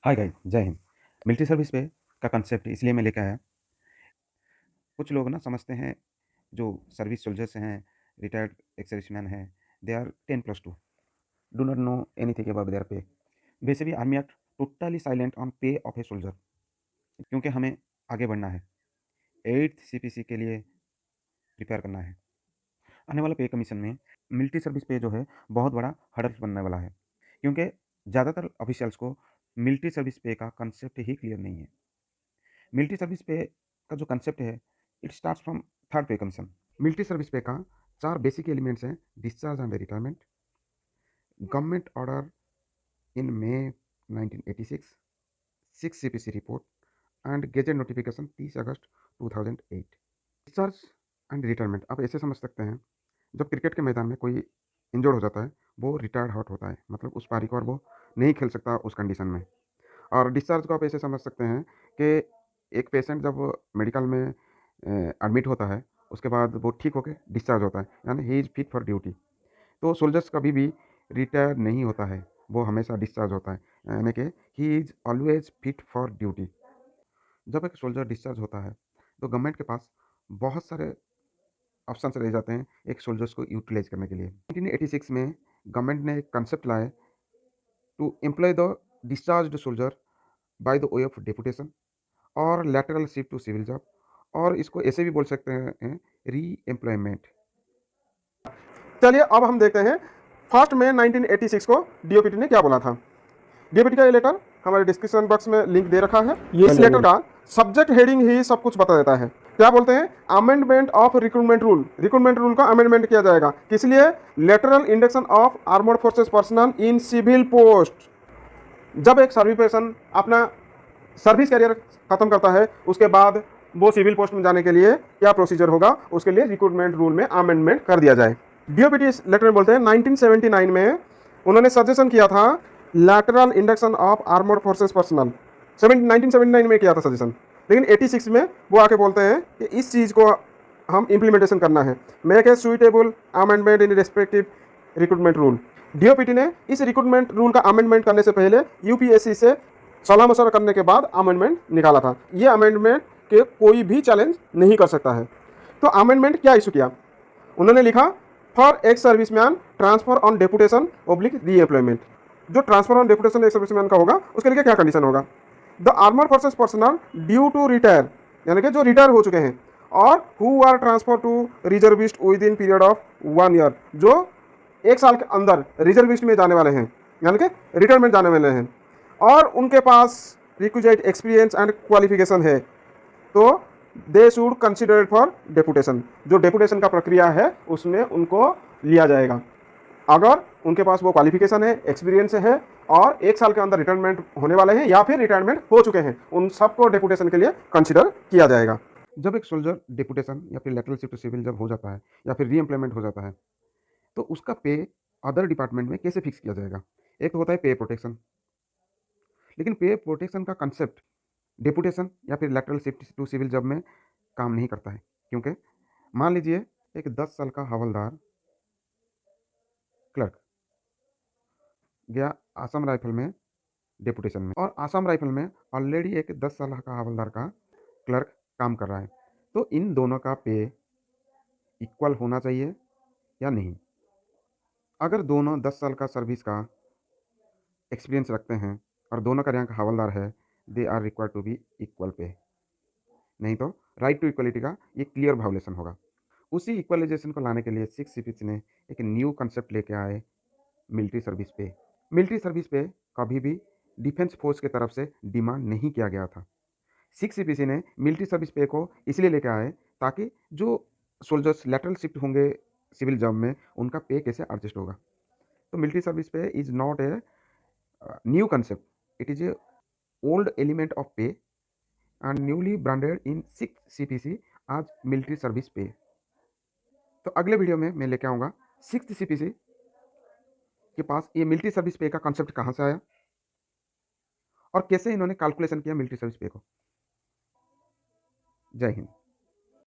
Hi guys, जय Hind. Military service pay का concept इसलिए मैं लेके आया। कुछ लोग ना समझते हैं जो सर्विस सोल्जर्स हैं, रिटायर्ड एक्स सर्विसमैन हैं, they are 10+2, do not know anything about their pay. वैसे भी army act totally silent on pay of a soldier, क्योंकि हमें आगे बढ़ना है। 8th सीपीसी के लिए प्रिपेयर करना है। आने वाला पे कमीशन में मिलिट्री सर्विस पे जो है बहुत बड़ा हर्डल बनने वाला है, क्योंकि ज़्यादातर ऑफिशियल्स को मिलिट्री सर्विस पे का कांसेप्ट ही क्लियर नहीं है। मिलिट्री सर्विस पे का जो कंसेप्ट है, it starts from third pay commission. Military service pay का 4 बेसिक एलिमेंट्स हैं: discharge and retirement, government order in May 1986, 6 CPC report and gazette notification 30 August 2008। Discharge and retirement आप ऐसे समझ सकते हैं, जब क्रिकेट के मैदान में कोई इंजर्ड हो जाता है, वो रिटायर्ड आउट होता है, मतलब उस पारी को और वो नहीं खेल सकता उस कंडीशन में। और डिस्चार्ज को आप ऐसे समझ सकते हैं कि एक पेशेंट जब मेडिकल में एडमिट होता है, उसके बाद वो ठीक होकर डिस्चार्ज होता है, यानी he is fit for duty. तो सोल्जर्स कभी भी रिटायर नहीं होता है, वो हमेशा डिस्चार्ज होता है, यानी कि he is always fit for duty. जब एक सोल्जर डिस्चार्ज होता है, तो गवर्नमेंट के पास बहुत सारे ऑप्शंस रह जाते हैं एक सोल्जर्स को यूटिलाइज करने के लिए। 1986 में गवर्नमेंट ने एक कंसेप्ट लाया to employ the discharged soldier by the way of deputation और lateral shift to civil job, और इसको ऐसे भी बोल सकते हैं री एम्प्लॉयमेंट। चलिए अब हम देखते हैं 1 मई 1986 को डीओपीटी ने क्या बोला था। डीओपीटी का ये लेटर हमारे डिस्क्रिप्शन बॉक्स में लिंक दे रखा है। ये इस लेटर का सब्जेक्ट हेडिंग ही सब कुछ बता देता है। क्या बोलते हैं? Amendment of recruitment rule. Recruitment rule का अमेंडमेंट किया जाएगा, किस लिए? Lateral induction of armed forces personnel in civil post. जब एक सर्विस पर्सन अपना सर्विस कैरियर खत्म करता है, उसके बाद वो सिविल पोस्ट में जाने के लिए क्या प्रोसीजर होगा, उसके लिए रिक्रूटमेंट रूल में अमेंडमेंट कर दिया जाए। डीओपीटी इस लेटर में बोलते हैं 1979 में उन्होंने सजेशन किया था lateral induction of armed forces personal. 1979 में किया था सजेशन, लेकिन 86 में वो आके बोलते हैं कि इस चीज़ को हम इम्प्लीमेंटेशन करना है। Make a suitable amendment in respective recruitment rule. DOPT ने इस रिक्रूटमेंट रूल का अमेंडमेंट करने से पहले यूपीएससी से सलाह मशवरा करने के बाद अमेंडमेंट निकाला था। ये अमेंडमेंट के कोई भी चैलेंज नहीं कर सकता है। तो अमेंडमेंट क्या इशू किया? उन्होंने लिखा for ex serviceman transfer on deputation oblique re employment. जो transfer on deputation ex serviceman का होगा, उसके लिए क्या कंडीशन होगा? The armour forces personnel due to retire, यानी कि जो रिटायर हो चुके हैं, और who are transfer to reservist within period of 1 year, जो 1 साल के अंदर रिजर्विस्ट में जाने वाले हैं, यानी कि रिटायरमेंट जाने वाले हैं, और उनके पास रिक्विजिट एक्सपीरियंस एंड क्वालिफिकेशन है, तो they should consider for deputation. जो डेपुटेशन का प्रक्रिया है उसमें उनको लिया जाएगा, अगर उनके पास वो क्वालिफिकेशन है, एक्सपीरियंस है, और 1 साल के अंदर रिटायरमेंट होने वाले हैं या फिर रिटायरमेंट हो चुके हैं, उन सबको डेपुटेशन के लिए कंसिडर किया जाएगा। जब एक सोल्जर डिपुटेशन या फिर लेटरल शिफ्ट टू सिविल जब हो जाता है या फिर री एम्प्लॉयमेंट हो जाता है, तो उसका पे अदर डिपार्टमेंट में कैसे फिक्स किया जाएगा? एक तो होता है पे प्रोटेक्शन, लेकिन पे प्रोटेक्शन का कंसेप्ट डिपुटेशन या फिर lateral shift to civil job में काम नहीं करता है, क्योंकि मान लीजिए एक 10 साल का हवलदार क्लर्क गया आसाम राइफल में डिपुटेशन में, और आसाम राइफल में ऑलरेडी एक 10 साल का हवलदार का क्लर्क काम कर रहा है, तो इन दोनों का पे इक्वल होना चाहिए या नहीं? अगर दोनों 10 साल का सर्विस का एक्सपीरियंस रखते हैं और दोनों का रैंक हवलदार है, they are required to be equal pay. नहीं तो राइट टू इक्वलिटी का ये क्लियर वायोलेशन होगा। उसी इक्वलाइजेशन को लाने के लिए 6 सीपीसी ने एक न्यू कंसेप्ट लेके आए मिलिट्री सर्विस पे। मिलिट्री सर्विस पे कभी भी डिफेंस फोर्स की तरफ से डिमांड नहीं किया गया था। 6 सीपीसी ने मिलिट्री सर्विस पे को इसलिए लेके आए ताकि जो सोल्जर्स लेटरल शिफ्ट होंगे सिविल जॉब में, उनका पे कैसे एडजस्ट होगा। तो मिलिट्री सर्विस पे is not a new concept, it is a old element of pay and newly branded in 6 CPC as military service pay। तो अगले वीडियो में मैं लेके आऊँगा 6th CPC के पास ये मिलिट्री सर्विस पे का कॉन्सेप्ट कहाँ से आया और कैसे इन्होंने कैलकुलेशन किया मिलिट्री सर्विस पे को। जय हिंद।